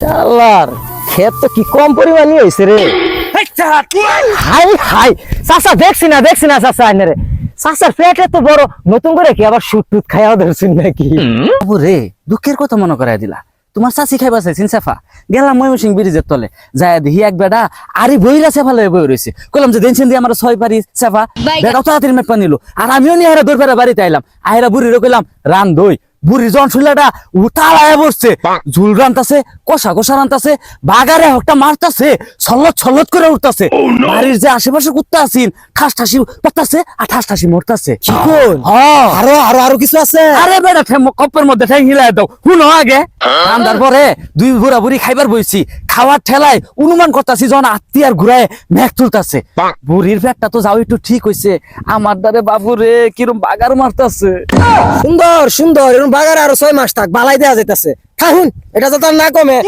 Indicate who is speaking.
Speaker 1: আল্লাহর ক্ষেত তো কি কম পরিমাণই হয়েছে রে। হাই হাই চাচা দেখছি না চাচা আইনে রে। চাচার পেটে তো বড়, নতুন করে কি আবার শুট টুট খাইয়াও ধরছেন নাকি?
Speaker 2: রে দুঃখের কথা মনে করাই দিলা। তোমার চাষি খাইবা চাইছেন সেফা, গেলাম ময়মনসিং ব্রিজের তলে, যায় দেখি এক বেড়া আরে বইরা সেফা লয়ে বই রয়েছে। কইলাম যে দেনছেন দিয়ে আমার 6 পারি সেফা, বেড়াও তাড়াতাড়ি মেট পানিলো। আর আমিও নিয়ে হারা দৌড় বাড়িতে আইলাম। আইরা বুড়িরে কইলাম রান দই। বুড়ি জন শুনলাটা উতালায় বসছে, ঝুল রানতাছে, কষা কষা রানতাছে, বাগারে হকটা মারতাছে, ছল্লত করে উঠতাছে। বাড়ির যে আশেপাশে কুত্তা আছেন ঠাস ঠাসি পড়তাছে আর ঠাস ঠাসি মরতাছে।
Speaker 1: আরো কিছু আছে?
Speaker 2: আরে বেটা কপের মধ্যে ঠ্যাং হিলাই দাও, শুনো আগে। আন্দার পরে দুই বুড়া বুড়ি খাইবার বইছি, খাওয়ার ঠেলায় অনুমান করতাছি যখন আত্মীয়ার ঘুরায় মেঘ তুলতাছে। বুড়ির পেটটা তো যাও একটু ঠিক হইছে, আমার দ্বারে বাবুরে কিরম বাগার মারতাছে।
Speaker 1: সুন্দর সুন্দর, এরকম বাগারে আরো 6 মাস থাক, বালাই দেয়া যাইতাছে। থাকুন, এটা তো তার না কমে।